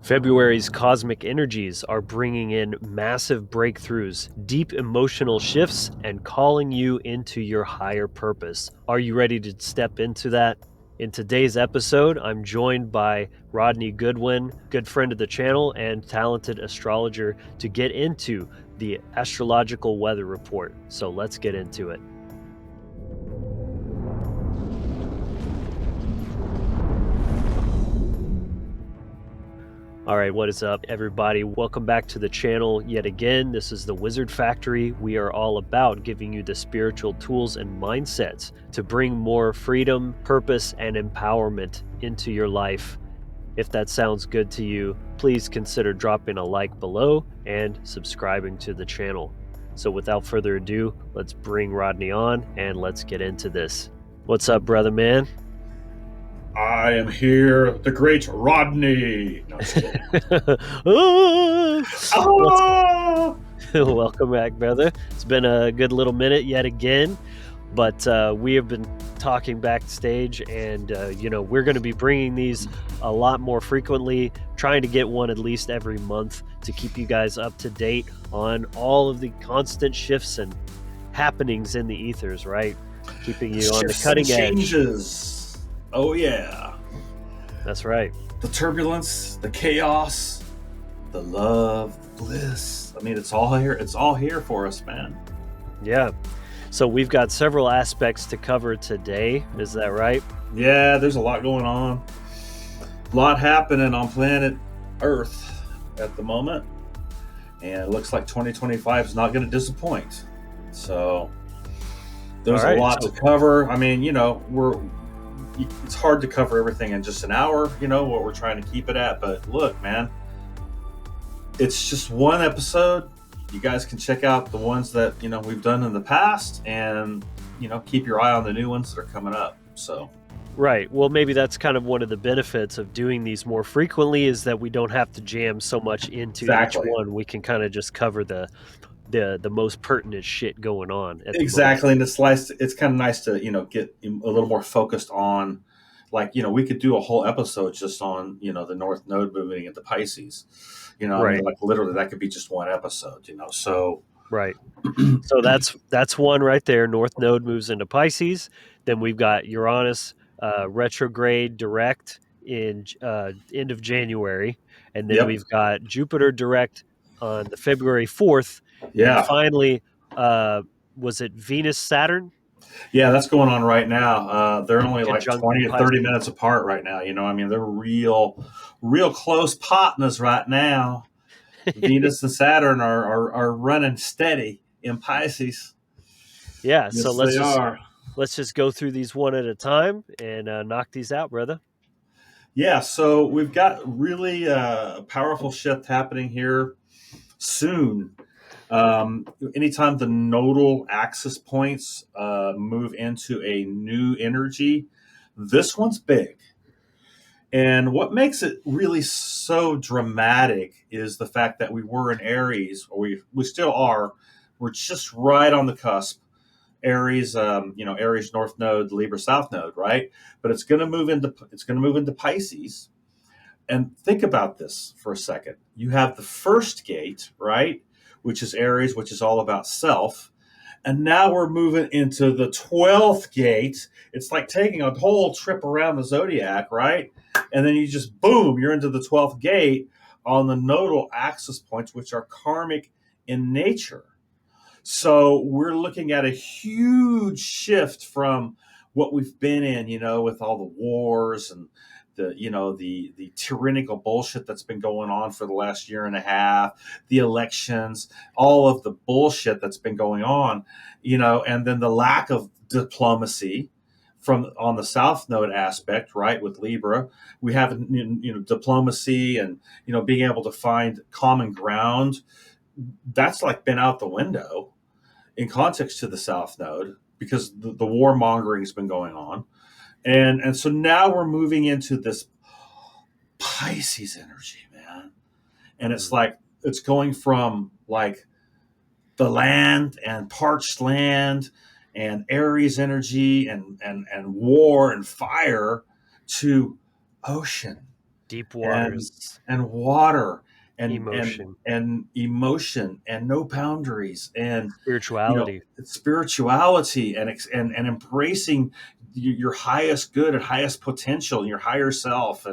February's cosmic energies are bringing in massive breakthroughs, deep emotional shifts, and calling you into your higher purpose. Are you ready to step into that? In today's episode, I'm joined by Rodney Goodwin, good friend of the channel and talented astrologer, to get into the Astrological Weather Report. So let's get into it. All right, what is up, everybody? Welcome back to the channel yet again. This is the Wizard Factory. We are all about giving you the spiritual tools and mindsets to bring more freedom, purpose, and empowerment into your life. If that sounds good to you, please consider dropping a like below and subscribing to the channel. So without further ado, let's bring Rodney on and let's get into this. What's up, brother man? I am here, the great Rodney. No, just kidding. Welcome back, brother. It's been a good little minute yet again, but we have been talking backstage, and we're going to be bringing these a lot more frequently, trying to get one at least every month to keep you guys up to date on all of the constant shifts and happenings in the ethers, right? Keeping you on the cutting edge. Changes. Oh yeah, that's right. The turbulence, the chaos, the love, the bliss. I mean, it's all here. It's all here for us, man. Yeah. So we've got several aspects to cover today. Is that right? Yeah, there's a lot going on. A lot happening on planet Earth at the moment. And it looks like 2025 is not going to disappoint. So there's a lot to cover. I mean, it's hard to cover everything in just an hour, what we're trying to keep it at. But look, man, it's just one episode. You guys can check out the ones that, we've done in the past and, keep your eye on the new ones that are coming up. So. Right. Well, maybe that's kind of one of the benefits of doing these more frequently is that we don't have to jam so much into each one. We can kind of just cover the most pertinent shit going on. Exactly. And it's kind of nice to, get a little more focused on, we could do a whole episode just on, the North Node moving into Pisces. Right. I mean, literally that could be just one episode, so. Right. So that's one right there. North Node moves into Pisces. Then we've got Uranus retrograde direct in end of January. And then we've got Jupiter direct on the February 4th. Yeah. And finally, was it Venus Saturn? Yeah, that's going on right now. They're only like 20 or 30 minutes apart right now. I mean, they're real close partners right now. Venus and Saturn are running steady in Pisces. Yeah, yes, so let's just go through these one at a time and knock these out, brother. Yeah, so we've got really powerful shift happening here soon. Anytime the nodal axis points move into a new energy, this one's big. And what makes it really so dramatic is the fact that we were in Aries, or we still are. We're just right on the cusp. Aries, Aries North Node, Libra South Node, right? But it's going to move into Pisces. And think about this for a second. You have the first gate, right, which is Aries, which is all about self. And now we're moving into the 12th gate. It's like taking a whole trip around the zodiac, right? And then you just, boom, you're into the 12th gate on the nodal axis points, which are karmic in nature. So we're looking at a huge shift from what we've been in, with all the wars and the tyrannical bullshit that's been going on for the last year and a half, the elections, all of the bullshit that's been going on, and then the lack of diplomacy on the South Node aspect, right? With Libra, we have, diplomacy and, being able to find common ground. That's like been out the window in context to the South Node because the warmongering has been going on. And so now we're moving into this Pisces energy, man. And it's like, it's going from like the land and parched land and Aries energy and war and fire to ocean. Deep and waters, water emotion, and emotion and no boundaries and spirituality. spirituality and embracing your highest good and highest potential and your higher self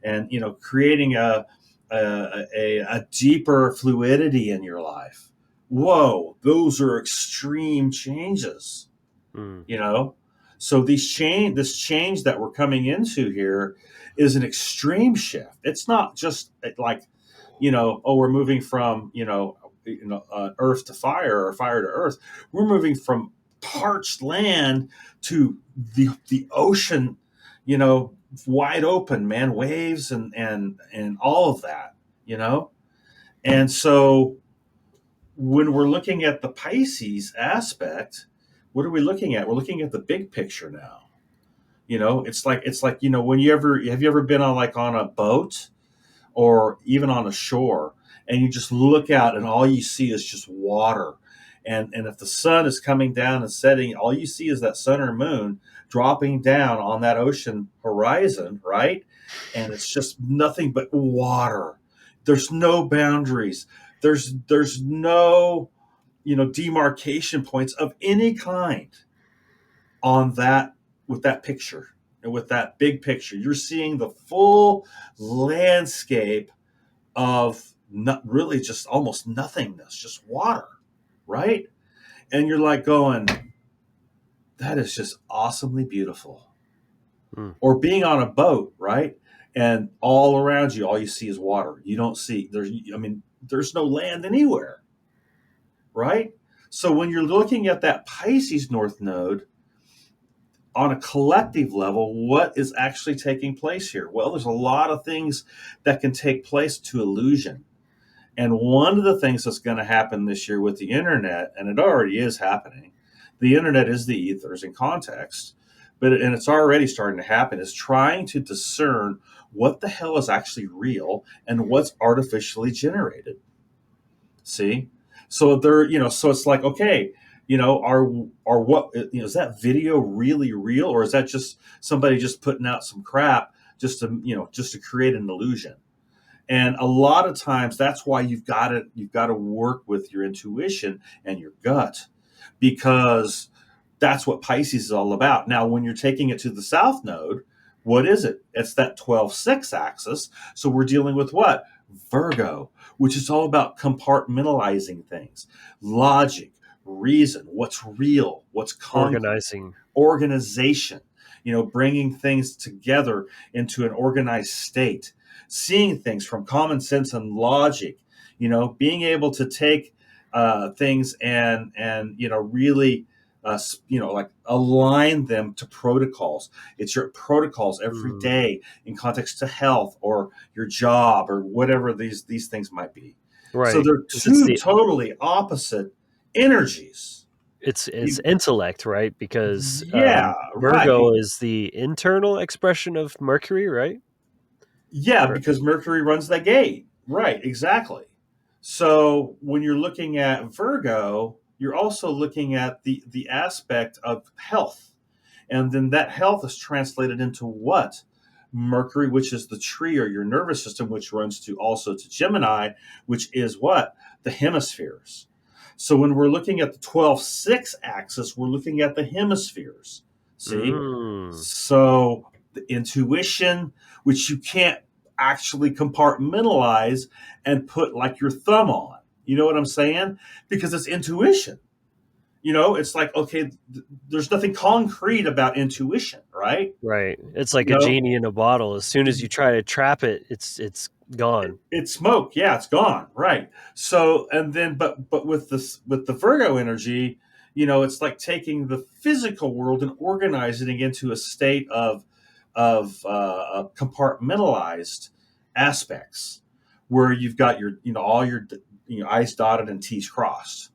and creating a deeper fluidity in your life. Whoa, those are extreme changes, Mm. you know. So this change that we're coming into here is an extreme shift. It's not just like, oh, we're moving from earth to fire or fire to earth. We're moving from parched land to the ocean, wide open, man, waves and all of that, you know. And so when we're looking at the Pisces aspect, what are we looking at? We're looking at the big picture now. It's like when have you ever been on a boat or even on a shore, and you just look out and all you see is just water. And if the sun is coming down and setting, all you see is that sun or moon dropping down on that ocean horizon, right? And it's just nothing but water. There's no boundaries. There's no, demarcation points of any kind on that, with that picture and with that big picture. You're seeing the full landscape of not really just almost nothingness, just water, right? And you're like going, that is just awesomely beautiful. Mm. Or being on a boat, right? And all around you, all you see is water. You don't see there's no land anywhere, right? So when you're looking at that Pisces North Node on a collective level, what is actually taking place here? Well, there's a lot of things that can take place to illusion. And one of the things that's going to happen this year with the internet, and it already is happening, the internet is the ethers in context, and it's already starting to happen, is trying to discern what the hell is actually real and what's artificially generated. See? So so it's like, okay, are what, is that video really real, or is that just somebody just putting out some crap just to create an illusion? And a lot of times that's why you've got to work with your intuition and your gut, because that's what Pisces is all about. Now, when you're taking it to the South Node, what is it? It's that 12-6 axis. So we're dealing with what? Virgo, which is all about compartmentalizing things, logic, reason, what's real, what's concrete, Organizing. organization, bringing things together into an organized state, seeing things from common sense and logic, being able to take things and really like align them to protocols. It's your protocols every Mm. day in context to health or your job or whatever these things might be. So Right. they're 'Cause it's two totally opposite energies. it's You, intellect, right? Because yeah, right. Virgo is the internal expression of Mercury, right? Yeah, Or because Mercury runs that gate. Right, exactly. So when you're looking at Virgo, you're also looking at the aspect of health. And then that health is translated into what? Mercury, which is the tree or your nervous system, which runs to also to Gemini, which is what? The hemispheres. So when we're looking at the 12-6 axis, we're looking at the hemispheres. See? Mm. So the intuition, which you can't actually compartmentalize and put like your thumb on. You know what I'm saying? Because it's intuition. It's like, okay, there's nothing concrete about intuition, right? Right. It's like You a know, genie in a bottle. As soon as you try to trap it, it's gone. it's smoke. Yeah, it's gone. Right. So, and then, but with the Virgo energy, it's like taking the physical world and organizing it into a state of compartmentalized aspects, where you've got your, all your, I's dotted and T's crossed.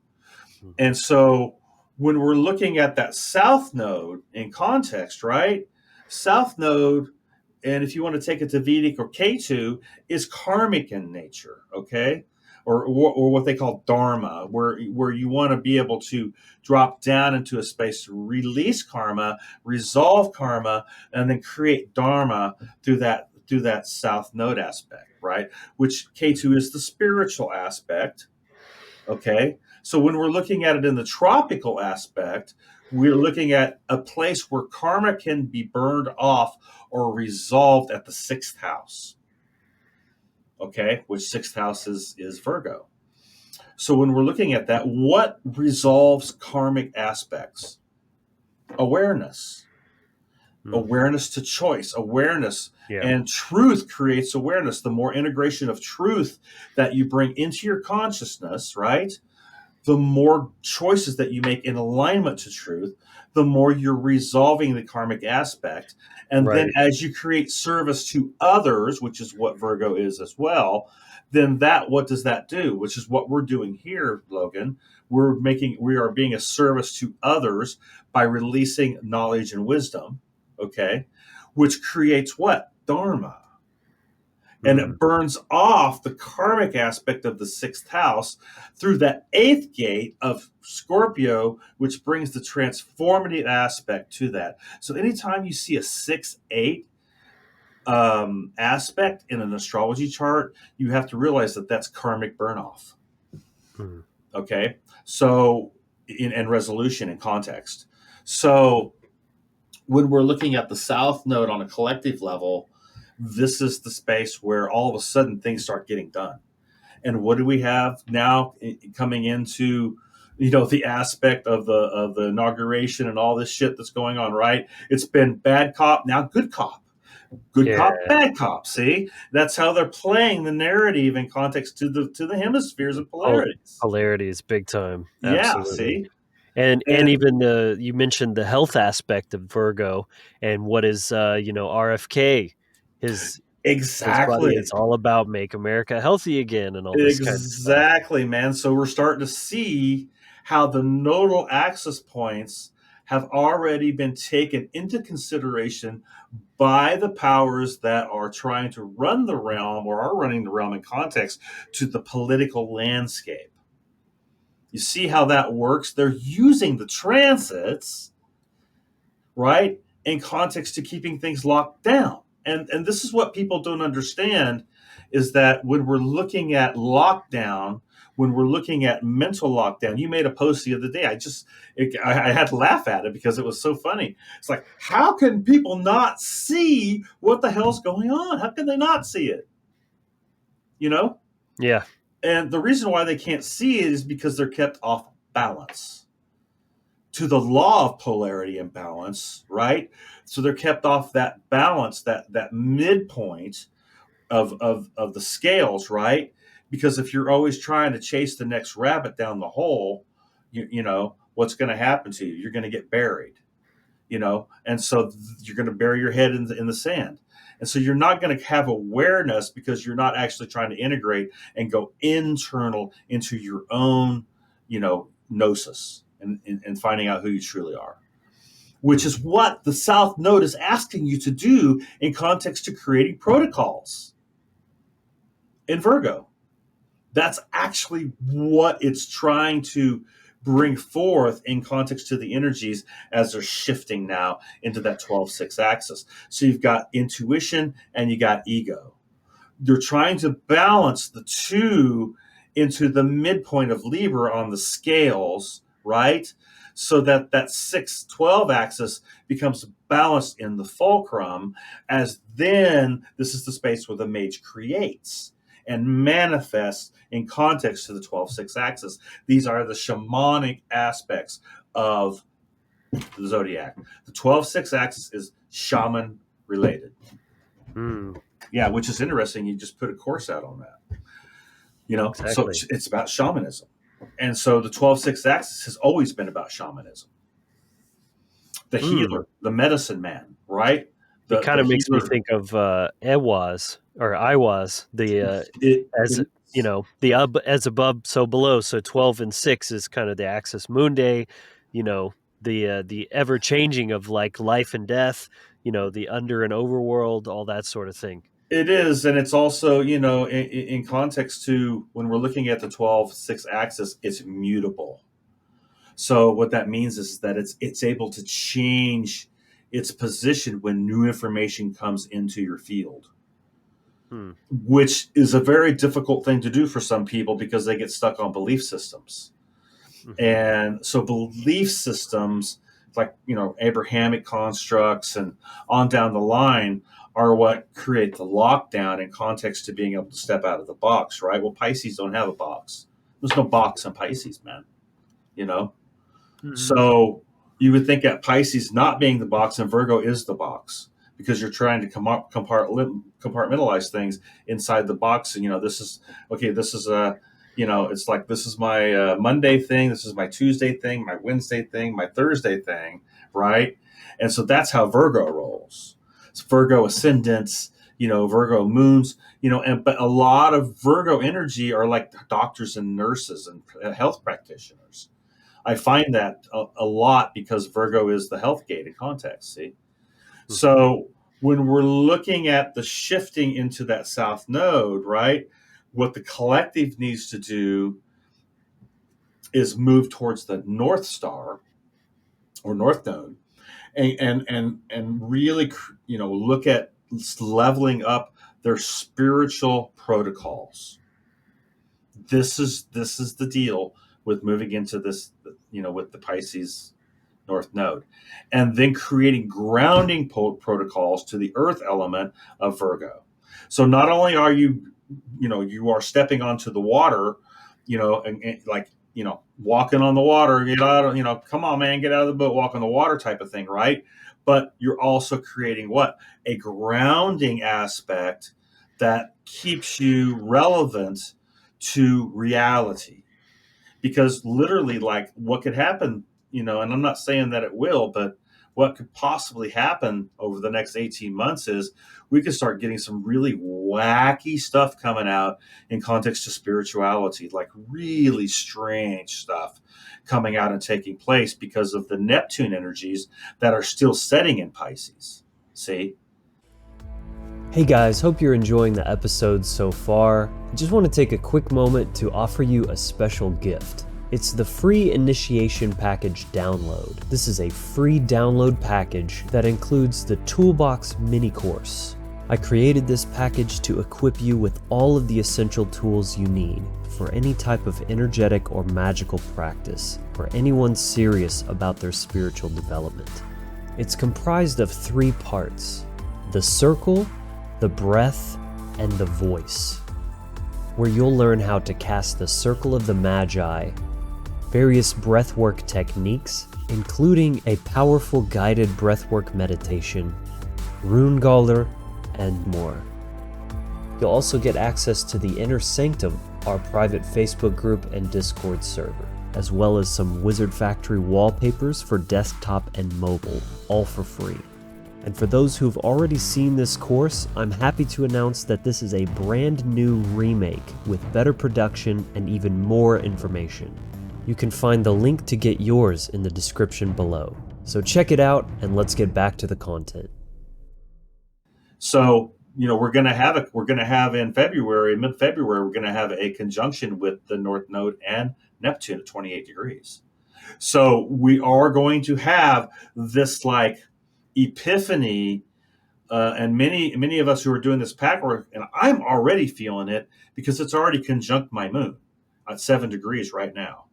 Mhm. And so when we're looking at that South Node in context, right? South Node, and if you want to take it to Vedic or Ketu, is karmic in nature, okay? Or what they call dharma, where you want to be able to drop down into a space to release karma, resolve karma, and then create dharma through through that South Node aspect, right? Which K2 is the spiritual aspect. Okay. So when we're looking at it in the tropical aspect, we're looking at a place where karma can be burned off or resolved at the 6th house. Okay. Which 6th house is Virgo. So when we're looking at that, what resolves karmic aspects? Awareness. Awareness to choice, awareness, and truth creates awareness. The more integration of truth that you bring into your consciousness, right? The more choices that you make in alignment to truth, the more you're resolving the karmic aspect. And then as you create service to others, which is what Virgo is as well, then what does that do? Which is what we're doing here, Logan. We are being a service to others by releasing knowledge and wisdom, okay, which creates what? Dharma. And it burns off the karmic aspect of the 6th house through that 8th gate of Scorpio, which brings the transformative aspect to that. So anytime you see a 6-8 aspect in an astrology chart, you have to realize that that's karmic burn-off. Okay? So, and resolution and context. So when we're looking at the South Node on a collective level, this is the space where all of a sudden things start getting done. And what do we have now coming into, the aspect of the inauguration and all this shit that's going on, right? It's been bad cop, now good cop. Good cop, bad cop. See, that's how they're playing the narrative in context to the hemispheres of polarities. Polarities, big time. Yeah, Absolutely. see. And even you mentioned the health aspect of Virgo and what is RFK, his buddy. It's all about make America healthy again and all this kind of stuff. Exactly, man. So we're starting to see how the nodal axis points have already been taken into consideration by the powers that are trying to run the realm or are running the realm in context to the political landscape. You see how that works? They're using the transits, right, in context to keeping things locked down. And this is what people don't understand is that when we're looking at lockdown, when we're looking at mental lockdown, you made a post the other day. I had to laugh at it because it was so funny. It's like, how can people not see what the hell's going on? How can they not see it? Yeah. And the reason why they can't see it is because they're kept off balance to the law of polarity and balance, right? So they're kept off that balance, that midpoint of the scales, right? Because if you're always trying to chase the next rabbit down the hole, what's going to happen to you? You're going to get buried, and so you're going to bury your head in the sand. And so you're not going to have awareness because you're not actually trying to integrate and go internal into your own, gnosis and finding out who you truly are, which is what the South Node is asking you to do in context to creating protocols in Virgo. That's actually what it's trying to bring forth in context to the energies as they're shifting now into that 12-6 axis. So you've got intuition and you got ego. They're trying to balance the two into the midpoint of Libra on the scales, right? So that 6-12 axis becomes balanced in the fulcrum, as then this is the space where the mage creates and manifests in context to the 12-6 axis. These are the shamanic aspects of the zodiac. The 12-6 axis is shaman related. Yeah, which is interesting. You just put a course out on that. Exactly. So it's about shamanism. And so the 12-6 axis has always been about shamanism. The healer, the medicine man, right? It kind of makes me think of Ewaz or Iwaz, as above, so below. So 12 and 6 is kind of the axis mundi, the ever changing of like life and death, the under and overworld, all that sort of thing. It is, and it's also, in context to when we're looking at the 12-6 axis, it's mutable. So what that means is that it's able to change its position when new information comes into your field. Hmm. which is a very difficult thing to do for some people because they get stuck on belief systems. Mm-hmm. And so belief systems like, Abrahamic constructs and on down the line are what create the lockdown in context to being able to step out of the box, right? Well, Pisces don't have a box. There's no box in Pisces, man. You know? Mm-hmm. So you would think that Pisces not being the box and Virgo is the box because you're trying to compartmentalize things inside the box. And, this is, okay, this is a, it's like, this is my Monday thing. This is my Tuesday thing, my Wednesday thing, my Thursday thing. Right. And so that's how Virgo rolls. It's Virgo ascendants, Virgo moons, but a lot of Virgo energy are like doctors and nurses and health practitioners. I find that a lot because Virgo is the health gate in context. See, Mm-hmm. so when we're looking at the shifting into that South Node, right, what the collective needs to do is move towards the North Star or North Node, and really, look at leveling up their spiritual protocols. This is the deal with moving into this, with the Pisces North Node, and then creating grounding protocols to the earth element of Virgo. So not only are you are stepping onto the water, and like, walking on the water, get out, come on, man, get out of the boat, walk on the water type of thing, right? But you're also creating what? A grounding aspect that keeps you relevant to reality, because literally, like, what could happen, and I'm not saying that it will, but what could possibly happen over the next 18 months is we could start getting some really wacky stuff coming out in context to spirituality, like really strange stuff coming out and taking place because of the Neptune energies that are still setting in Pisces. See? Hey guys, hope you're enjoying the episode so far. I just want to take a quick moment to offer you a special gift. It's the free initiation package download. This is a free download package that includes the Toolbox mini course. I created this package to equip you with all of the essential tools you need for any type of energetic or magical practice for anyone serious about their spiritual development. It's comprised of 3 parts: the circle, the breath, and the voice, where you'll learn how to cast the Circle of the Magi, various breathwork techniques, including a powerful guided breathwork meditation, Rune, and more. You'll also get access to the Inner Sanctum, our private Facebook group and Discord server, as well as some Wizard Factory wallpapers for desktop and mobile, all for free. And for those who've already seen this course, I'm happy to announce that this is a brand new remake with better production and even more information. You can find the link to get yours in the description below. So check it out and let's get back to the content. So, we're going to have in February, mid-February, we're going to have a conjunction with the North Node and Neptune at 28 degrees. So we are going to have this like epiphany, and many of us who are doing this pack work, and I'm already feeling it because it's already conjunct my moon at 7 degrees right now.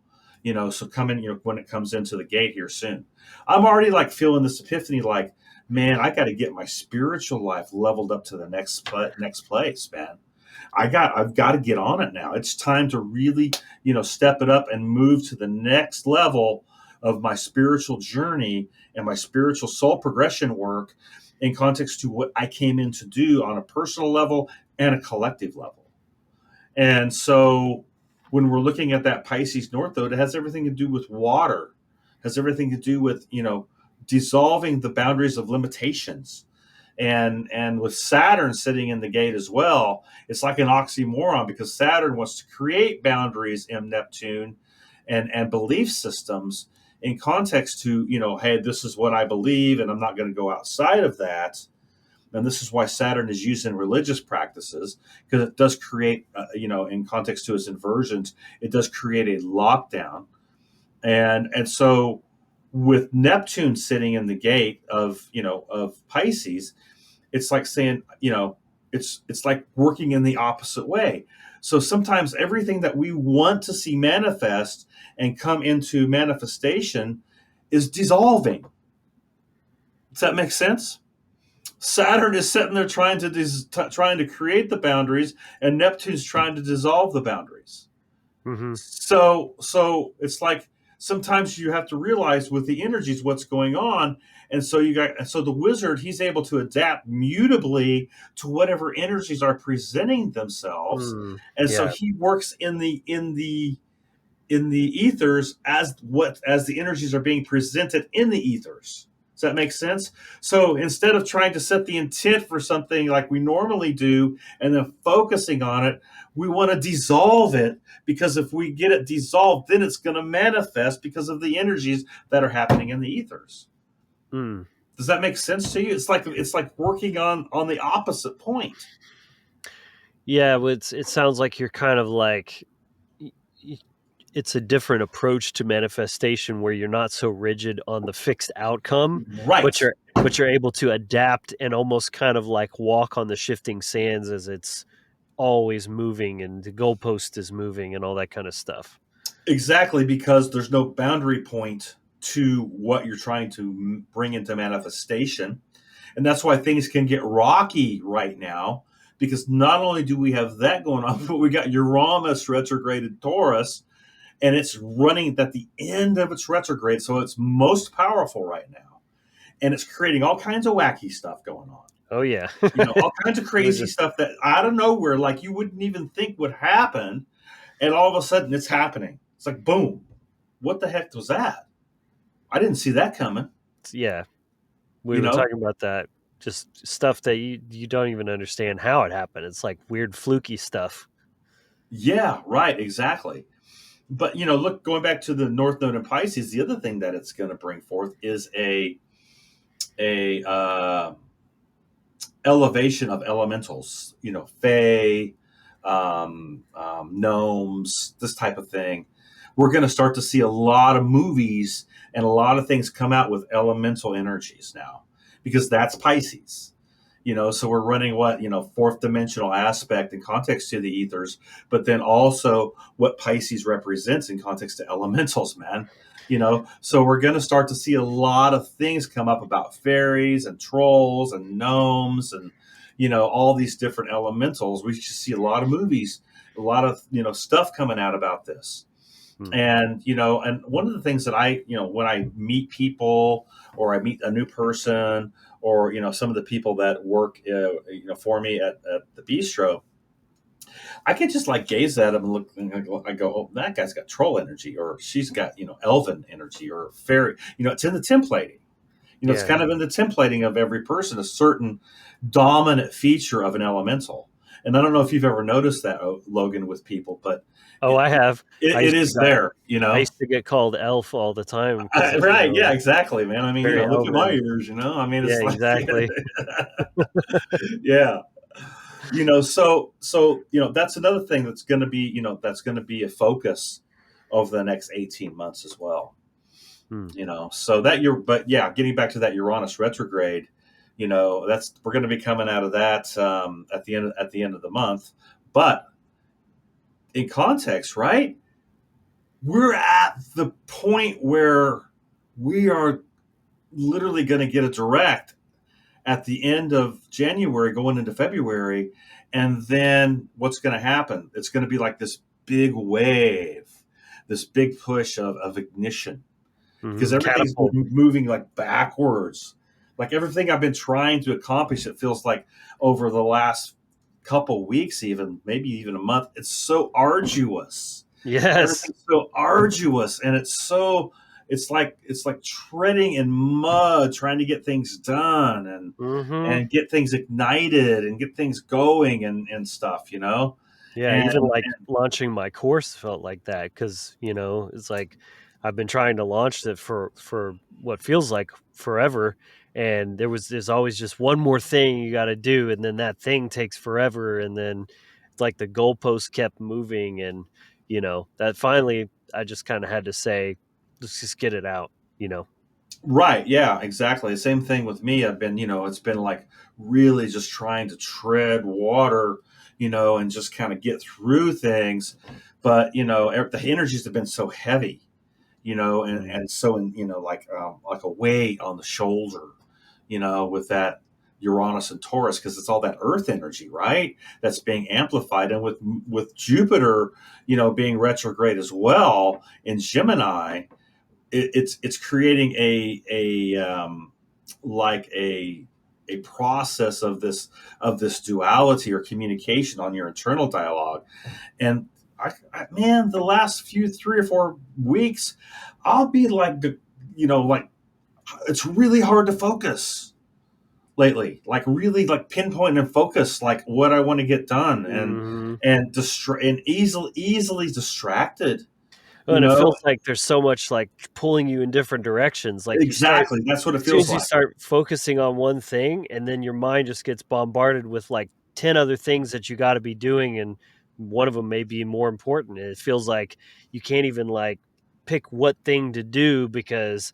So coming, when it comes into the gate here soon, I'm already like feeling this epiphany, like, man, I got to get my spiritual life leveled up to the next place, man. I've got to get on it now. It's time to really, step it up and move to the next level of my spiritual journey and my spiritual soul progression work in context to what I came in to do on a personal level and a collective level. And so when we're looking at that Pisces North Node, it has everything to do with water, has everything to do with, dissolving the boundaries of limitations. And with Saturn sitting in the gate as well, it's like an oxymoron because Saturn wants to create boundaries in Neptune and belief systems in context to, hey, this is what I believe, and I'm not going to go outside of that. And this is why Saturn is used in religious practices, because it does create, in context to its inversions, it does create a lockdown. And so with Neptune sitting in the gate of Pisces, it's like saying, It's like working in the opposite way. So sometimes everything that we want to see manifest and come into manifestation is dissolving. Does that make sense? Saturn is sitting there trying to create the boundaries, and Neptune's trying to dissolve the boundaries. Mm-hmm. So it's like sometimes you have to realize with the energies what's going on, and so the wizard, he's able to adapt mutably to whatever energies are presenting themselves, and so Yeah. he works in the ethers as the energies are being presented in the ethers. Does that make sense? So instead of trying to set the intent for something like we normally do and then focusing on it, we want to dissolve it, because if we get it dissolved, then it's going to manifest because of the energies that are happening in the ethers. Mm. Does that make sense to you? It's like working on the opposite point. Yeah, well, it sounds like you're kind of like y- y- it's a different approach to manifestation where you're not so rigid on the fixed outcome, but Right. you're able to adapt and almost kind of like walk on the shifting sands as it's always moving and the goalpost is moving and all that kind of stuff. Exactly, because there's no boundary point to what you're trying to bring into manifestation. And that's why things can get rocky right now, because not only do we have that going on, but we got Uranus retrograded Taurus, and it's running at the end of its retrograde. So it's most powerful right now. And it's creating all kinds of wacky stuff going on. Oh yeah. All kinds of We're crazy just stuff that out of nowhere, like you wouldn't even think would happen. And all of a sudden it's happening. It's like, boom, what the heck was that? I didn't see that coming. yeah, we You were know? talking about that, just stuff that you don't even understand how it happened. It's like weird fluky stuff. Yeah, right, exactly. But look, going back to the North Node in Pisces, the other thing that it's going to bring forth is a elevation of elementals. Fae, gnomes, this type of thing. We're going to start to see a lot of movies and a lot of things come out with elemental energies now, because that's Pisces. So we're running what, fourth dimensional aspect in context to the ethers, but then also what Pisces represents in context to elementals, man. So we're going to start to see a lot of things come up about fairies and trolls and gnomes and all these different elementals. We just see a lot of movies, a lot of stuff coming out about this. Hmm. And one of the things that I, when I meet people or I meet a new person, or some of the people that work for me at the bistro, I can just like gaze at them and look, and I go, oh, that guy's got troll energy, or she's got elven energy, or fairy. It's in the templating. It's Yeah. kind of in the templating of every person, a certain dominant feature of an elemental. And I don't know if you've ever noticed that, Logan, with people, but Oh, I have. it is there. I used to get called elf all the time because of Right? Yeah, exactly, man. I mean, very look at my elven. ears. I mean, Yeah, it's like, exactly. yeah. So that's another thing that's going to be a focus over the next 18 months as well. Hmm. So that you're but yeah, getting back to that Uranus retrograde, that's we're going to be coming out of that at the end of the month. But in context, right, we're at the point where we are literally going to get a direct at the end of January going into February. And then what's going to happen? It's going to be like this big wave, this big push of ignition, because everything's Catapult. moving like backwards. Like everything I've been trying to accomplish, it feels like over the last couple weeks, even maybe even a month, it's so arduous. Yes. Everything's so arduous, and it's like treading in mud, trying to get things done Hmm. and get things ignited and get things going and stuff, Yeah, and even like launching my course felt like that because it's like I've been trying to launch it for what feels like forever, and there's always just one more thing you got to do, and then that thing takes forever, and then it's like the goalpost kept moving, and that finally I just kind of had to say, let's just get it out. Right. Yeah, exactly. Same thing with me. I've been, it's been like really just trying to tread water, and just kind of get through things. But, the energies have been so heavy, Mm. and so, like a weight on the shoulder, with that Uranus and Taurus, because it's all that earth energy, right? That's being amplified. And with Jupiter, being retrograde as well in Gemini, it's creating like a process of this duality or communication on your internal dialogue. And man, the last few 3 or 4 weeks, I'll be like like it's really hard to focus lately, like really like pinpoint and focus like what I want to get done, Hmm. and easily distracted, Oh, you and it know. feels like there's so much like pulling you in different directions. Like you start, Exactly, that's what it as soon feels as you like. start focusing on one thing, and then your mind just gets bombarded with like 10 other things that you got to be doing. And one of them may be more important. And it feels like you can't even like pick what thing to do because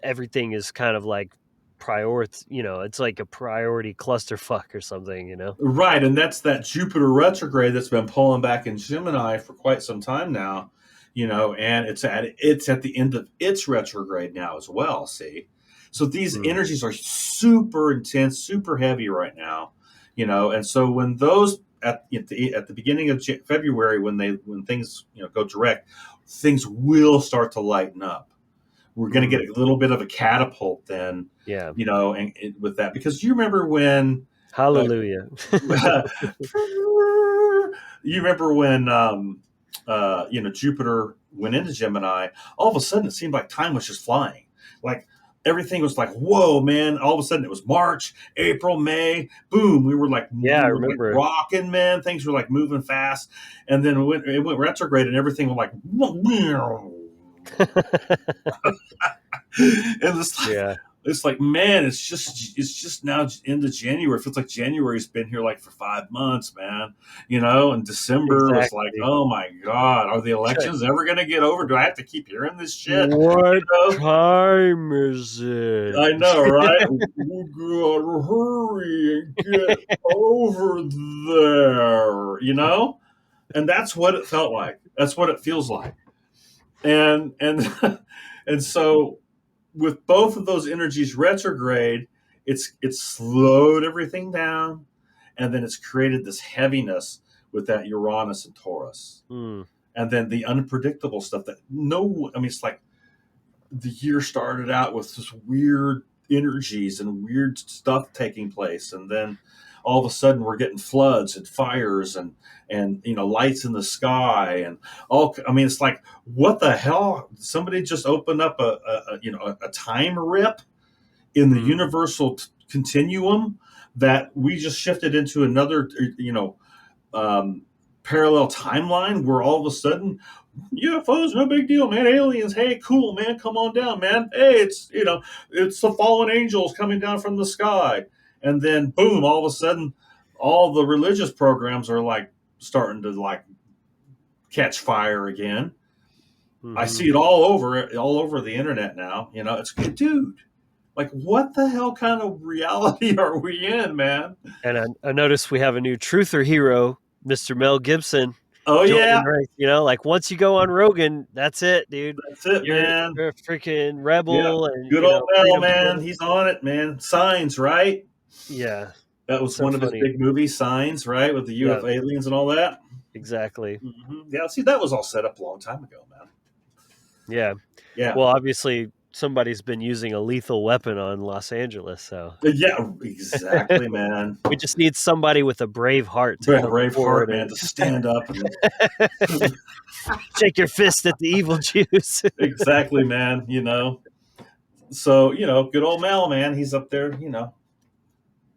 everything is kind of like it's like a priority clusterfuck or something, you know? Right, and that's that Jupiter retrograde that's been pulling back in Gemini for quite some time now, and it's at the end of its retrograde now as well. See, so these Mm. energies are super intense, super heavy right now, and so when those at the beginning of February, when things go direct, things will start to lighten up. We're going to Mm. get a little bit of a catapult then, Yeah. and with that, because you remember when. Uh, Hallelujah. you remember when Jupiter went into Gemini, all of a sudden it seemed like time was just flying. Like everything was like, whoa, man. All of a sudden it was March, April, May, boom. Yeah, We I were like remember. rocking, man. Things were like moving fast. And then it went retrograde and everything was like, and Yeah, it's like, man, it's just now into January. It feels like January's been here like for 5 months, man. And December was like, exactly. oh my god, are the elections ever gonna get over? Do I have to keep hearing this shit? What You time is it? I know, right? We gotta hurry and get over there, and that's what it felt like. That's what it feels like, and and so with both of those energies retrograde, it's slowed everything down, and then it's created this heaviness with that Uranus and Taurus, Hmm. and then the unpredictable stuff that no, I mean, it's like the year started out with this weird energies and weird stuff taking place, and then all of a sudden we're getting floods and fires and lights in the sky and all. I mean, it's like, what the hell? Somebody just opened up a time rip in the Mhm. universal continuum that we just shifted into another um, parallel timeline where all of a sudden UFOs, no big deal, man. Aliens, hey, cool, man. Come on down, man. Hey, it's the fallen angels coming down from the sky. And then boom, all of a sudden, all the religious programs are like starting to like catch fire again. I Mhm. see it all over the internet now. It's good, dude. Like, what the hell kind of reality are we in, man? And I noticed we have a new truther hero, Mr. Mel Gibson, Oh joining yeah, the ranks. Like once you go on Rogan, that's it, dude. that's it, You're man. you're a freaking Yeah, rebel, and good old Mel, freedom man. fighter. He's on it, man. Signs, right? Yeah, That was so one of his funny. big movies, Signs, right, with the Yeah, UFO aliens and all that. exactly. Yeah, see, that was all set up a long time ago, man. Yeah. Yeah, Well, obviously somebody's been using a lethal weapon on Los Angeles, so yeah, exactly, man. we just need somebody with a brave heart to come Brave heart, forward man, and to stand up and shake your fist at the evil Jews. exactly, man. So good old Mel, man. He's up there,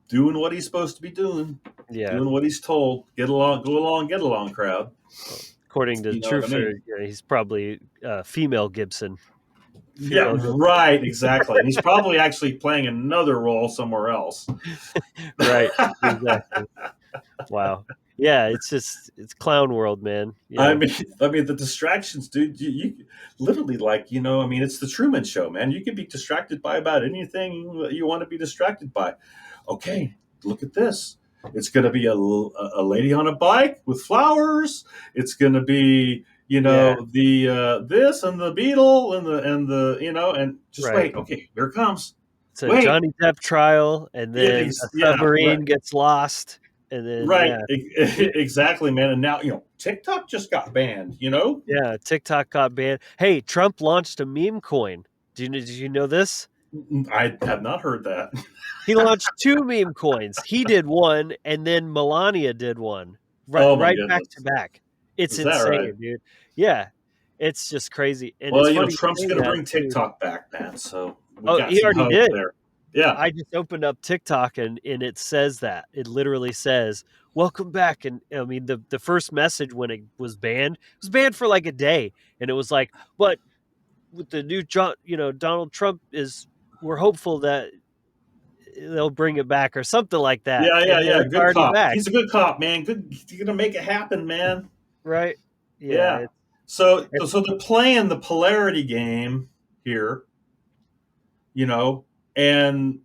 doing what he's supposed to be doing, Yeah. doing what he's told. Get along, go along, get along, crowd. Well, according to You know what I Truther, mean? yeah, he's probably female Gibson. Yeah, Female Gibson. right, exactly. And he's probably actually playing another role somewhere else. Right. Exactly. Wow. Yeah, it's clown world, man. I mean, the distractions, dude. You literally, like, I mean, it's the Truman Show, man. You can be distracted by about anything you want to be distracted by. Okay, look at this. It's going to be a lady on a bike with flowers. It's going to be, Yeah, the this and the beetle and the and just right. wait. Okay, here it comes. It's a Wait. Johnny Depp trial, and Yeah, then a yeah, right. submarine gets lost, and then Right, yeah, exactly, man. And now, TikTok just got banned. yeah, TikTok got banned. Hey, Trump launched a meme coin. Did you know this? I have not heard that. He launched two meme coins. He did one, and then Melania did one. Oh my Right back to goodness. back. It's Is that right? insane, dude. Yeah, it's just crazy, and Well, it's funny Trump's saying going to that bring too. TikTok back, man. So we Oh, got he some already hope did. there. Yeah. I just opened up TikTok and it says that. It literally says, "Welcome back." And I mean the first message when it was banned for like a day. And it was like, but with the new Donald Trump is we're hopeful that they'll bring it back or something like that. Yeah, yeah, And then yeah. it's Good already cop. back, He's a good cop, man. Good. He's going to make it happen, man. right? Yeah, Yeah. So, it's so they're playing the polarity game here, you know, and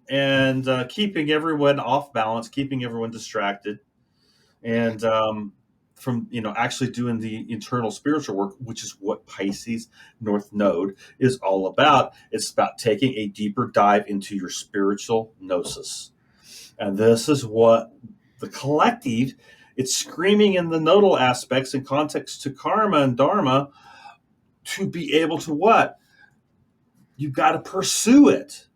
keeping everyone off balance, keeping everyone distracted, and from actually doing the internal spiritual work, which is what Pisces North Node is all about. It's about taking a deeper dive into your spiritual gnosis, and this is what the collective. It's screaming in the nodal aspects in context to karma and dharma to be able to what you got to pursue it,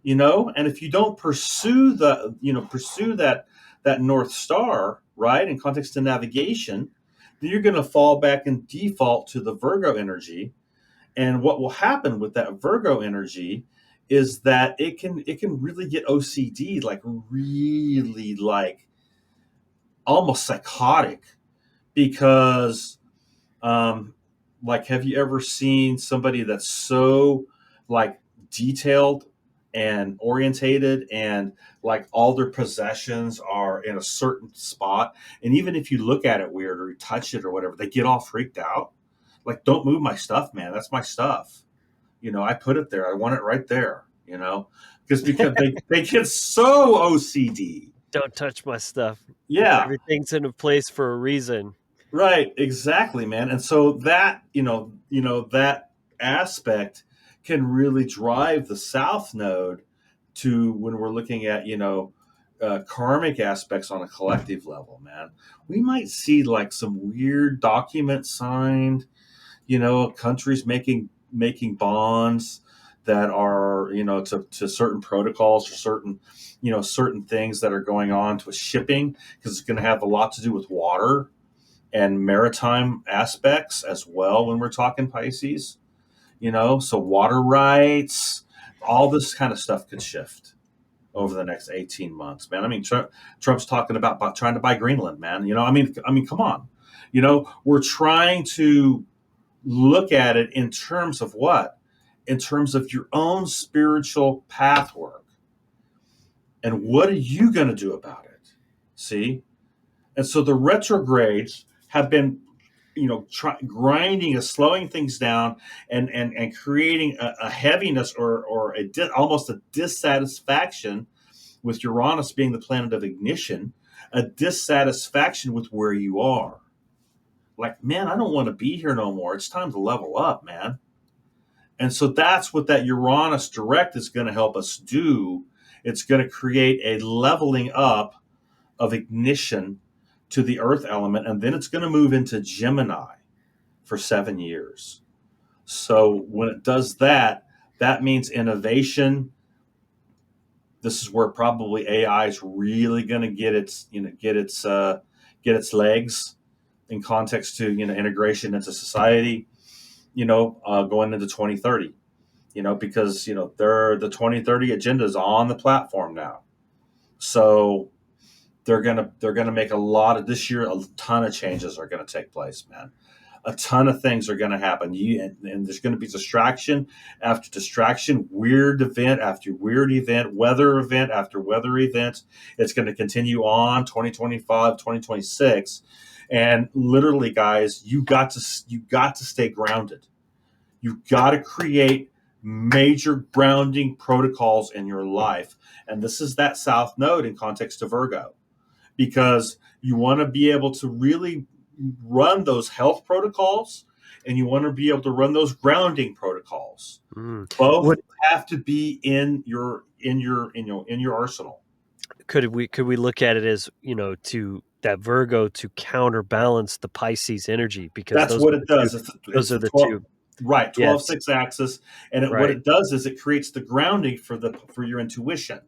and if you don't pursue pursue that north star, right, in context to navigation, then you're going to fall back and default to the Virgo energy. And what will happen with that Virgo energy is that it can really get OCD, like really, like almost psychotic, because like, have you ever seen somebody that's so, like, detailed and orientated, and like all their possessions are in a certain spot, and even if you look at it weird or you touch it or whatever, they get all freaked out, like, don't move my stuff, man, that's my stuff, I put it there, I want it right there, because they get so OCD. don't touch my stuff. Yeah. Everything's in a place for a reason. Right, exactly, man. And so that, that aspect can really drive the South Node to when we're looking at, karmic aspects on a collective level, man. We might see like some weird document signed, countries making bonds that are, to certain protocols or certain things that are going on with shipping, because it's going to have a lot to do with water and maritime aspects as well when we're talking Pisces, so water rights, all this kind of stuff could shift over the next 18 months, man. I mean, Trump's talking about trying to buy Greenland, man. I mean, come on. We're trying to look at it in terms of what? In terms of your own spiritual path work. And what are you going to do about it? See? And so the retrogrades have been, grinding and slowing things down, and creating a heaviness, or almost a dissatisfaction with Uranus being the planet of ignition, a dissatisfaction with where you are. Like, man, I don't want to be here no more. It's time to level up, man. And so that's what that Uranus direct is going to help us do. It's going to create a leveling up of ignition to the earth element, and then it's going to move into Gemini for 7 years. So when it does that, that means innovation. This is where probably AI is really going to get its legs in context to integration into society. Going into 2030. Because the 2030 agenda is on the platform now. So they're gonna make a lot of this year. A ton of changes are gonna take place, man. a ton of things are going to happen. And there's going to be distraction after distraction, weird event after weird event, weather event after weather event. It's going to continue on 2025, 2026. And literally, guys, you got to stay grounded. You've got to create major grounding protocols in your life. And this is that South Node in context to Virgo, because you want to be able to really run those health protocols, and you want to be able to run those grounding protocols. Both What have to be in your arsenal. could we look at it as, to that Virgo to counterbalance the Pisces energy, because That's those what are it the two, does. those It's are the the 12, two. right, Yes, 12-6 axis. And what right, it does is it creates the grounding for your intuition.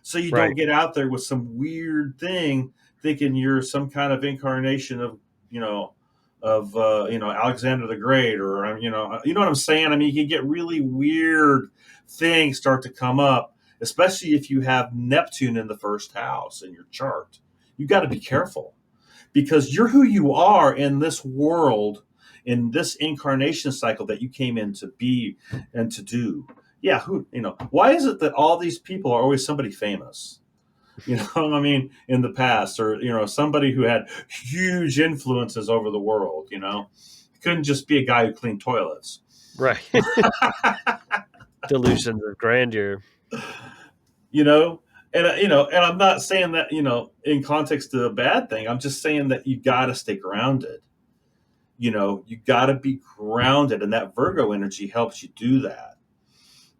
So you don't right, get out there with some weird thing thinking you're some kind of incarnation of, you know, Alexander the Great, or you know what I'm saying. I mean, you can get really weird things start to come up, especially if you have Neptune in the first house in your chart. You got to be careful, because you're who you are in this world, in this incarnation cycle that you came in to be and to do. Yeah, why is it that all these people are always somebody famous? I mean, in the past, or somebody who had huge influences over the world. It couldn't just be a guy who cleaned toilets. right. Delusions of grandeur. you know and I'm not saying that in context to a bad thing. I'm just saying that you got to stay grounded. You got to be grounded, and that Virgo energy helps you do that.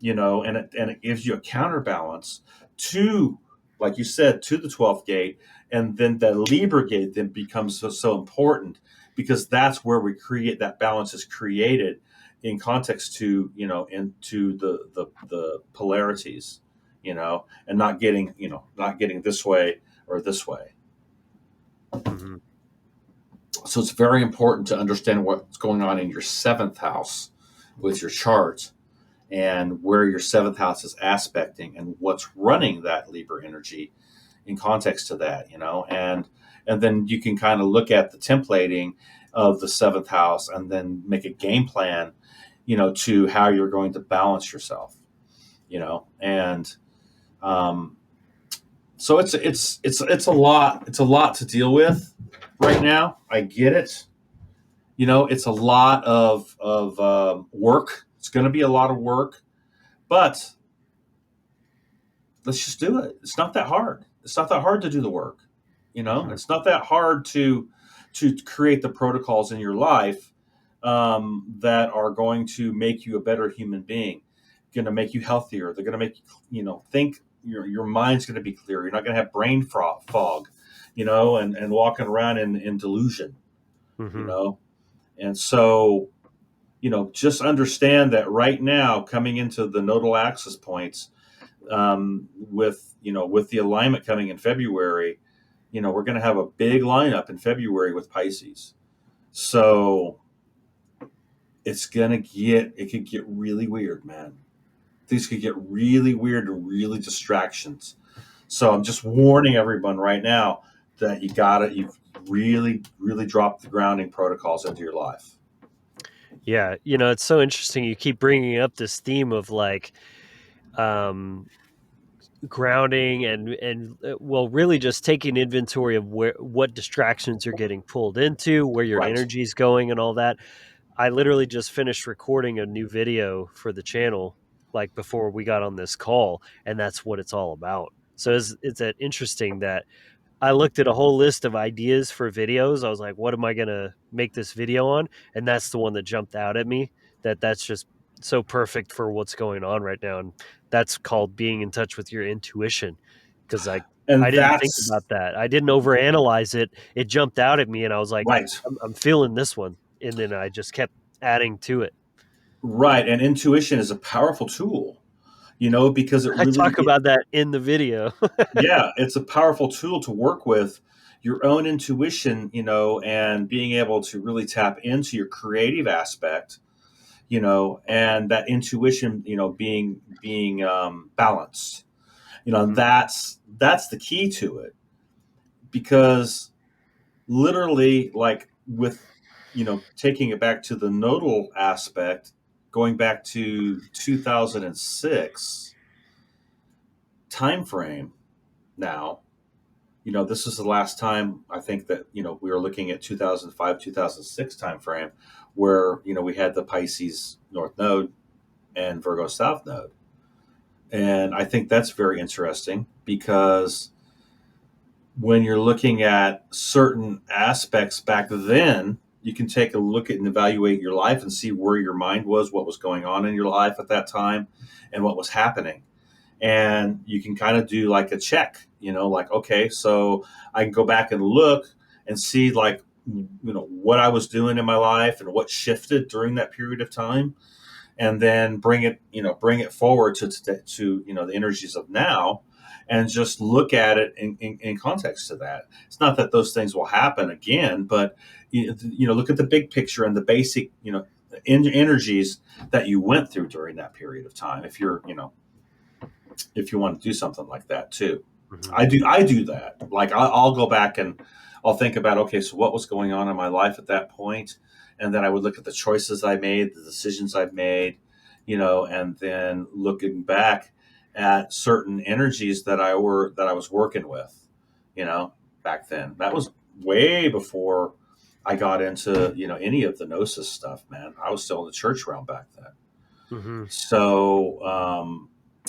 And it gives you a counterbalance to, like you said, to the 12th gate. And then the Libra gate then becomes so important, because that's where we create that balance is created in context to, into the polarities, and not getting this way or this way. Hmm. So it's very important to understand what's going on in your seventh house with your chart, and where your seventh house is aspecting, and what's running that Libra energy in context to that, and then you can kind of look at the templating of the seventh house, and then make a game plan, to how you're going to balance yourself, and um, so it's a lot to deal with right now. I get it. It's a lot of work. It's going to be a lot of work, but let's just do it. It's not that hard. It's not that hard to do the work. Hmm. It's not that hard to create the protocols in your life, that are going to make you a better human being, going to make you healthier. They're going to make you think. Your mind's going to be clear. You're not going to have brain fog, and walking around in delusion, you Hmm. know. And so, just understand that right now, coming into the nodal axis points, with the alignment coming in February, we're going to have a big lineup in February with Pisces. So it could get really weird, man. Things could get really weird and really distractions. So I'm just warning everyone right now that you've really, really dropped the grounding protocols into your life. Yeah, it's so interesting. You keep bringing up this theme of like, um, grounding and well, really just taking inventory of what distractions you're getting pulled into, where your Right. energy is going, and all that. I literally just finished recording a new video for the channel, like before we got on this call, and that's what it's all about. So it's that interesting that I looked at a whole list of ideas for videos. I was like, what am I going to make this video on? And that's the one that jumped out at me, that's just so perfect for what's going on right now. And that's called being in touch with your intuition. Cause I And didn't think that's about that. I didn't overanalyze it. It jumped out at me and I was like, right. I'm feeling this one. And then I just kept adding to it. Right. And intuition is a powerful tool, because I talk it about that in the video. yeah, it's a powerful tool to work with your own intuition, and being able to really tap into your creative aspect, and that intuition, being balanced, and Mhm. that's the key to it, because literally, like taking it back to the nodal aspect, going back to 2006 time frame now, this is the last time I think that, we were looking at 2005, 2006 time frame where, we had the Pisces North Node and Virgo South Node. And I think that's very interesting because when you're looking at certain aspects back then, you can take a look at and evaluate your life and see where your mind was, what was going on in your life at that time, and what was happening. And you can kind of do like a check, like, okay, so I can go back and look and see like, what I was doing in my life and what shifted during that period of time, and then bring it forward to the energies of now, and just look at it in context to that. It's not that those things will happen again, but look at the big picture and the basic energies that you went through during that period of time. If you want to do something like that too. Mm-hmm. I do that. Like I'll go back and I'll think about, okay, so what was going on in my life at that point? And then I would look at the choices I made, the decisions I've made, and then looking back at certain energies that I was working with, back then. That was way before I got into, any of the gnosis stuff, man. I was still in the church realm back then. Mm-hmm. So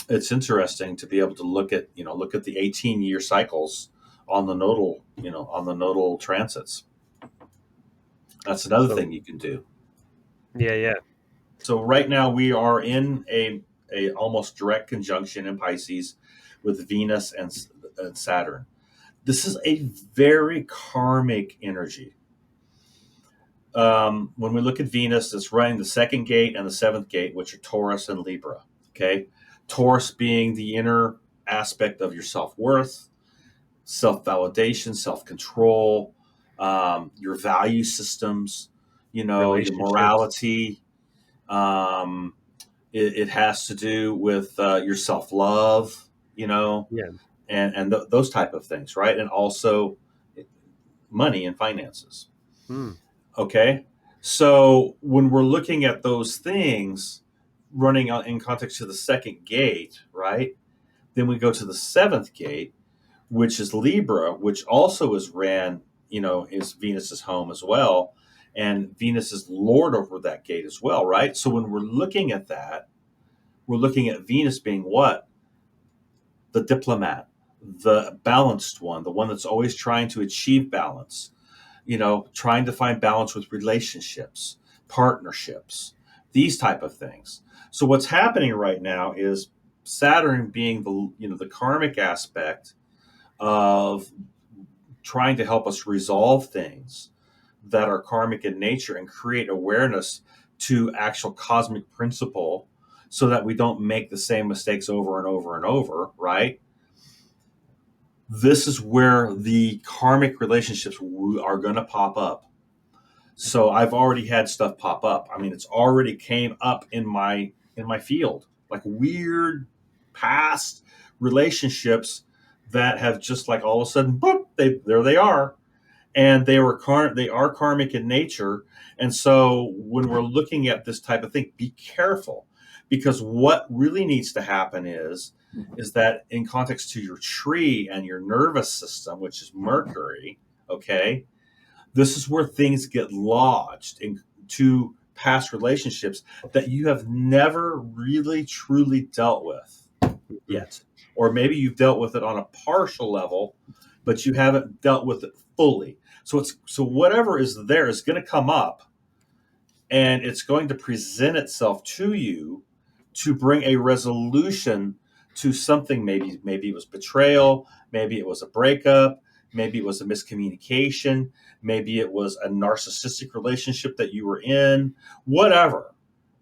it's interesting to be able to look at the 18-year cycles on the nodal transits. That's another thing you can do. Yeah. So right now we are in a almost direct conjunction in Pisces with Venus and Saturn. This is a very karmic energy. When we look at Venus, it's running the second gate and the seventh gate, which are Taurus and Libra. Okay, Taurus being the inner aspect of your self-worth, self-validation, self-control, your value systems, your morality. It has to do with your self-love, and those type of things, right? And also money and finances. Okay, so when we're looking at those things running out in context to the second gate, right? Then we go to the seventh gate, which is Libra, which also is is Venus's home as well. And Venus is Lord over that gate as well, right? So when we're looking at that, we're looking at Venus being what? The diplomat, the balanced one, the one that's always trying to achieve balance, trying to find balance with relationships, partnerships, these type of things. So what's happening right now is Saturn being the karmic aspect of trying to help us resolve things that are karmic in nature and create awareness to actual cosmic principle so that we don't make the same mistakes over and over and over, right? This is where the karmic relationships are going to pop up. So I've already had stuff pop up. I mean, it's already came up in my field, like weird past relationships that have just like all of a sudden, boop, there they are. And they are karmic in nature. And so when we're looking at this type of thing, be careful, because what really needs to happen is that in context to your tree and your nervous system, which is Mercury, okay, this is where things get lodged into past relationships that you have never really truly dealt with yet. Or maybe you've dealt with it on a partial level, but you haven't dealt with it fully. So whatever is there is going to come up, and it's going to present itself to you to bring a resolution to something. Maybe it was betrayal, maybe it was a breakup, maybe it was a miscommunication, maybe it was a narcissistic relationship that you were in, whatever,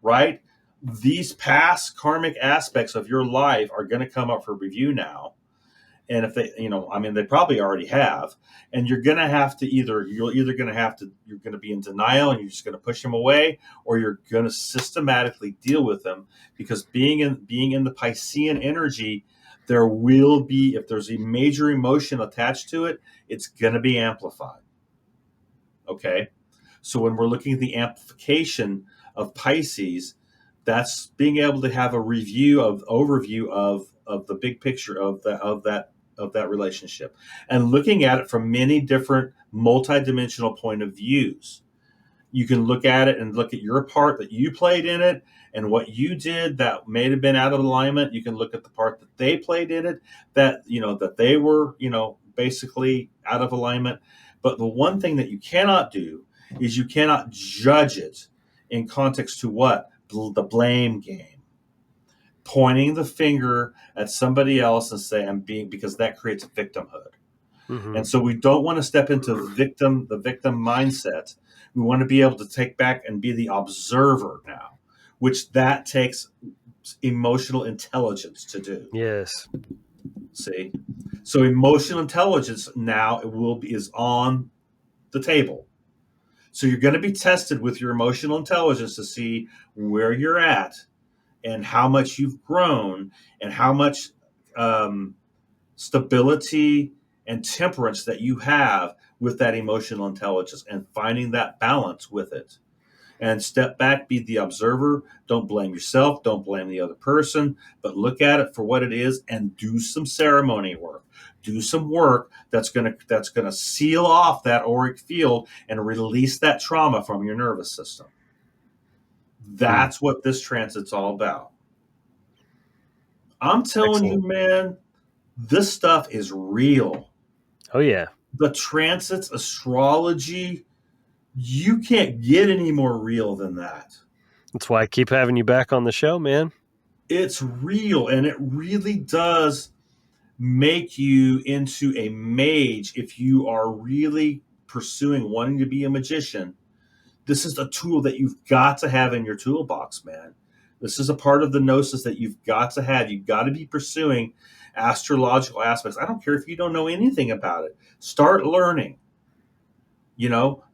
right? These past karmic aspects of your life are going to come up for review now. And if they, they probably already have, and you're going to have to you're going to be in denial and you're just going to push them away, or you're going to systematically deal with them, because being in the Piscean energy, there will be, if there's a major emotion attached to it, it's going to be amplified. Okay. So when we're looking at the amplification of Pisces, that's being able to have a overview of the big picture of that relationship, and looking at it from many different multidimensional point of views. You can look at it and look at your part that you played in it and what you did that may have been out of alignment. You can look at the part that they played in it that, that they were, basically out of alignment. But the one thing that you cannot do is you cannot judge it in context to what? The blame game. Pointing the finger at somebody else and say, I'm being, because that creates victimhood. Mm-hmm. And so we don't want to step into the victim mindset. We want to be able to take back and be the observer now, which that takes emotional intelligence to do. Yes. See? So emotional intelligence now is on the table. So you're going to be tested with your emotional intelligence to see where you're at and how much you've grown and how much stability and temperance that you have with that emotional intelligence, and finding that balance with it. And step back, be the observer. Don't blame yourself. Don't blame the other person, but look at it for what it is and do some ceremony work. Do some work that's gonna seal off that auric field and release that trauma from your nervous system. That's what this transit's all about. I'm telling Excellent. you, man, this stuff is real. Oh, yeah. The transits, astrology, you can't get any more real than that. That's why I keep having you back on the show, man. It's real, and it really does make you into a mage if you are really pursuing wanting to be a magician. This is a tool that you've got to have in your toolbox, man. This is a part of the gnosis that you've got to have. You've got to be pursuing astrological aspects. I don't care if you don't know anything about it. Start learning.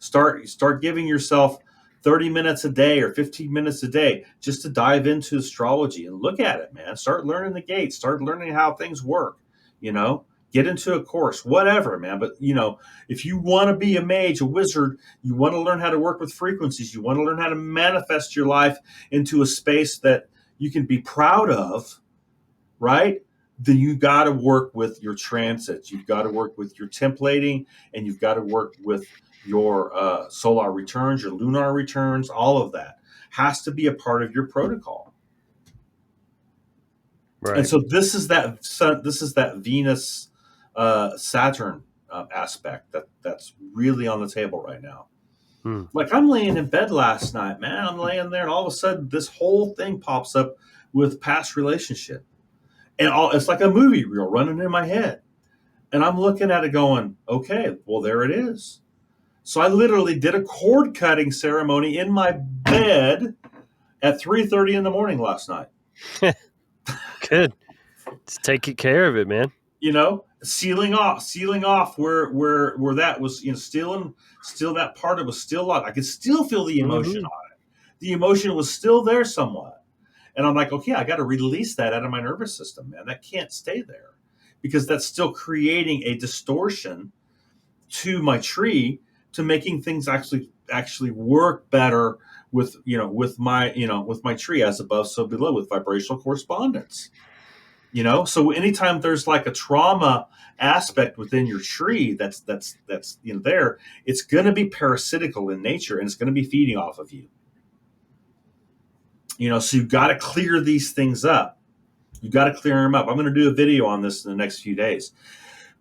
Start giving yourself 30 minutes a day or 15 minutes a day just to dive into astrology and look at it, man. Start learning the gates. Start learning how things work. Get into a course, whatever, man. But if you want to be a mage, a wizard, you want to learn how to work with frequencies, you want to learn how to manifest your life into a space that you can be proud of, right? Then you got to work with your transits. You've got to work with your templating, and you've got to work with your solar returns, your lunar returns. All of that has to be a part of your protocol. Right. And so this is that Venus Saturn aspect that's really on the table right now. Like, I'm laying in bed last night, man. I'm laying there, and all of a sudden this whole thing pops up with past relationship. And it's like a movie reel running in my head. And I'm looking at it going, okay, well, there it is. So I literally did a cord cutting ceremony in my bed at 3:30 in the morning last night. Good. Just take care of it, man. Sealing off where that was, still that part of it was still on. I could still feel the emotion on it. The emotion was still there somewhat. And I'm like, okay, I got to release that out of my nervous system, man. That can't stay there because that's still creating a distortion to my tree, to making things actually work better with my tree, as above, so below, with vibrational correspondence. So anytime there's like a trauma aspect within your tree that's there, it's going to be parasitical in nature, and it's going to be feeding off of you. So you've got to clear these things up. You've got to clear them up. I'm going to do a video on this in the next few days.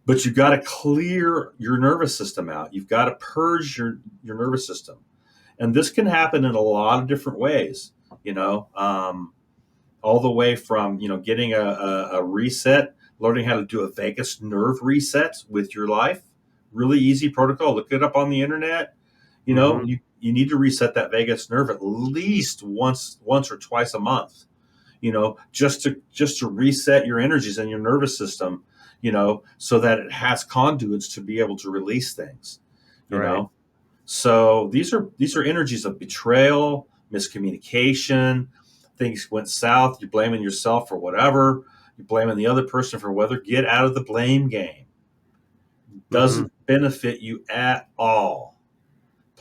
But you've got to clear your nervous system out. You've got to purge your nervous system. And this can happen in a lot of different ways, all the way from, getting a reset, learning how to do a vagus nerve reset with your life. Really easy protocol. Look it up on the internet. You need to reset that vagus nerve at least once or twice a month, just to reset your energies and your nervous system, so that it has conduits to be able to release things, Right. So these are energies of betrayal, miscommunication. Things went south. You're blaming yourself for whatever. You're blaming the other person for whether. Get out of the blame game. Doesn't benefit you at all.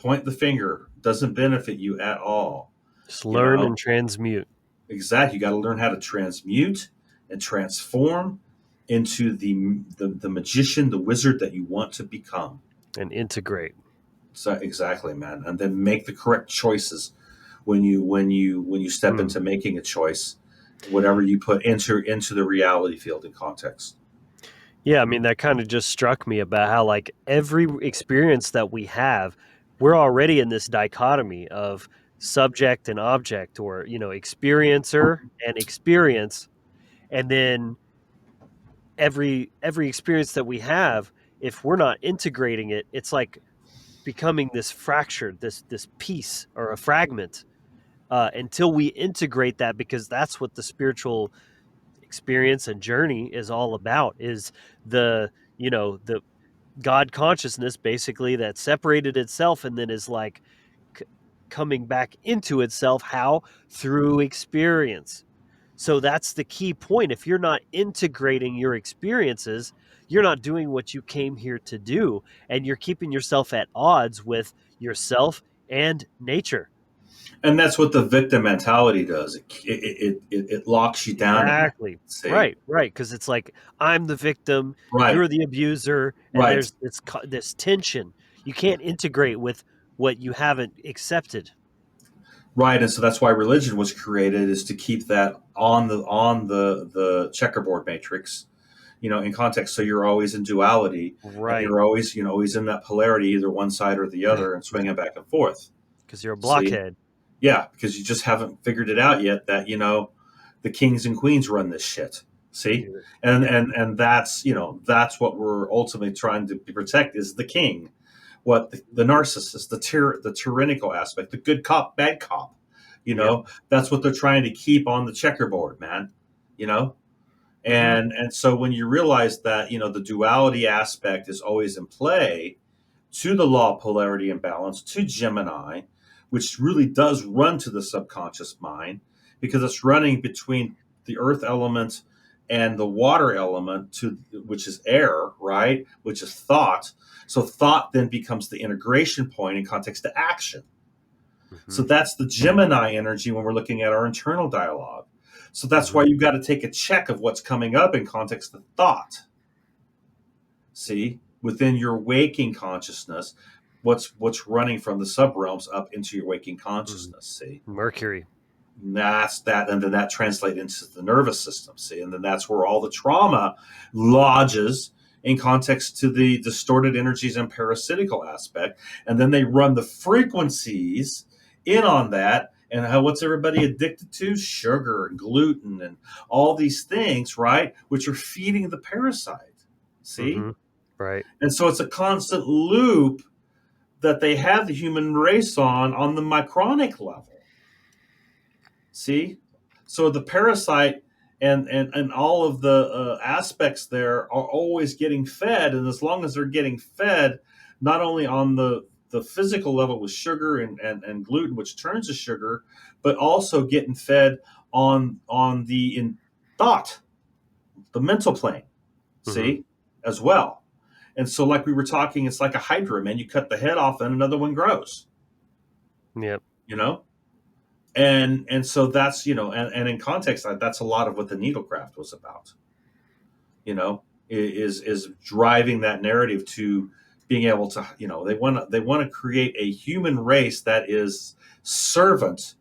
point the finger doesn't benefit you at all. Just You learn know, and transmute exactly. You got to learn how to transmute and transform into the magician, the wizard that you want to become. and integrate. So exactly, man, and then make the correct choices when you step Hmm. into making a choice, whatever you put into the reality field and context. Yeah, I mean, that kind of just struck me about how, like, every experience that we have, we're already in this dichotomy of subject and object, or, experiencer and experience. And then every experience that we have, if we're not integrating it, it's like becoming this fractured, this piece or a fragment, until we integrate that, because that's what the spiritual experience and journey is all about, is the God consciousness, basically, that separated itself and then is like c- coming back into itself. How? Through experience. So that's the key point. If you're not integrating your experiences, you're not doing what you came here to do, and you're keeping yourself at odds with yourself and nature. And that's what the victim mentality does. It locks you down in that. Exactly. See, Right. Because it's like, I'm the victim, right, you're the abuser, and right, there's this tension. You can't integrate with what you haven't accepted. right. And so that's why religion was created, is to keep that on the checkerboard matrix, in context. So you're always in duality, and Right. you're always, always in that polarity, either one side or the other, and swinging back and forth. Because you're a See, blockhead. yeah, because you just haven't figured it out yet that the kings and queens run this shit. See, Yeah. and Yeah. and that's that's what we're ultimately trying to protect, is the king, what the narcissist, the tyrannical aspect, the good cop, bad cop. Yep. That's what they're trying to keep on the checkerboard, man. You know, Hmm. and so when you realize that the duality aspect is always in play, to the law of polarity and balance, to Gemini, which really does run to the subconscious mind, because it's running between the earth element and the water element, which is air, right? Which is thought. So thought then becomes the integration point in context to action. Hmm. So that's the Gemini energy when we're looking at our internal dialogue. So that's Hmm. why you've got to take a check of what's coming up in context of thought. See, within your waking consciousness, what's running from the subrealms up into your waking Hmm. consciousness. See, Mercury. and that's that, and then that translates into the nervous system. See, and then that's where all the trauma lodges in context to the distorted energies and parasitical aspect, and then they run the frequencies in on that. And what's everybody addicted to? Sugar and gluten and all these things, right? Which are feeding the parasite. See? Hmm. Right. And so it's a constant loop that they have the human race on the micronic level. See? So the parasite and all of the aspects there are always getting fed. And as long as they're getting fed, not only on the physical level with sugar and gluten, which turns to sugar, but also getting fed on the in thought, the mental plane, Hmm. see, as well. And so, like we were talking, it's like a hydra, man. You cut the head off, and another one grows. Yep. You know, and so that's and in context, that's a lot of what the needlecraft was about. Is driving that narrative to being able to, they want to create a human race that is servant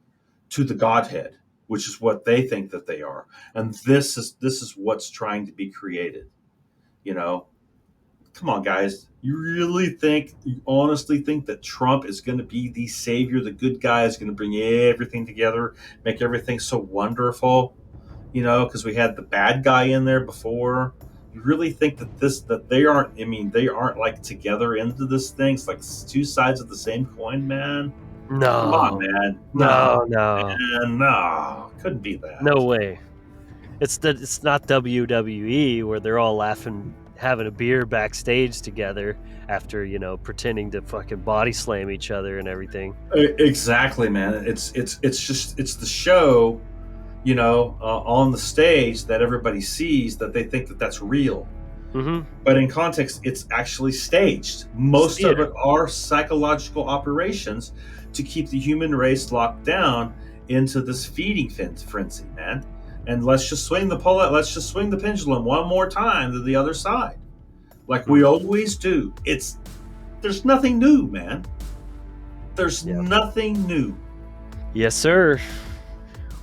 to the Godhead, which is what they think that they are, and this is what's trying to be created. You know, come on, guys. You honestly think that Trump is going to be the savior, the good guy is going to bring everything together, make everything so wonderful? Because we had the bad guy in there before. You really think that they aren't? I mean, they aren't like together into this thing. It's like two sides of the same coin, man. Come on, No. man. No, No. man, no, couldn't be No that. way. It's not WWE where they're all laughing, having a beer backstage together after, pretending to fucking body slam each other and everything. Exactly, man. It's the show, on the stage that everybody sees, that they think that that's real. Mm-hmm. But in context, it's actually staged. Most Yeah. of it are psychological operations to keep the human race locked down into this feeding frenzy, man. And let's just swing the pendulum one more time to the other side, like we always do. There's nothing new, man. There's Yeah. nothing new. Yes, sir.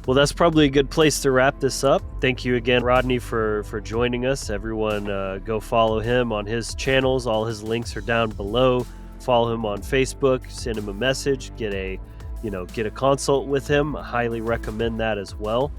Well, that's probably a good place to wrap this up. Thank you again, Rodney, for joining us. Everyone, go follow him on his channels. All his links are down below. Follow him on Facebook. Send him a message. Get a consult with him. I highly recommend that as well.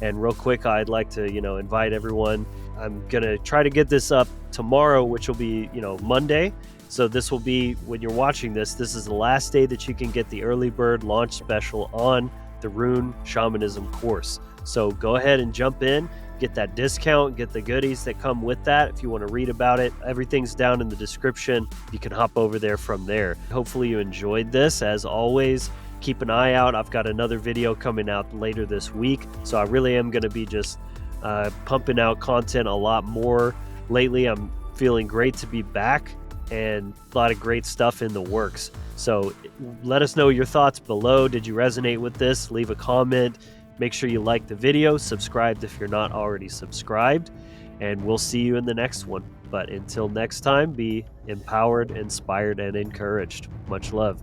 And real quick, I'd like to invite everyone. I'm gonna try to get this up tomorrow, which will be Monday. So this will be, when you're watching this, this is the last day that you can get the early bird launch special on the Rune Shamanism course. So go ahead and jump in, get that discount, get the goodies that come with that. If you want to read about it, everything's down in the description. You can hop over there from there. Hopefully you enjoyed this. As always, keep an eye out. I've got another video coming out later this week. So I really am going to be just pumping out content a lot more lately. I'm feeling great to be back, and a lot of great stuff in the works. So let us know your thoughts below. Did you resonate with this? Leave a comment. Make sure you like the video, subscribe if you're not already subscribed, and we'll see you in the next one. But until next time, be empowered, inspired, and encouraged. Much love.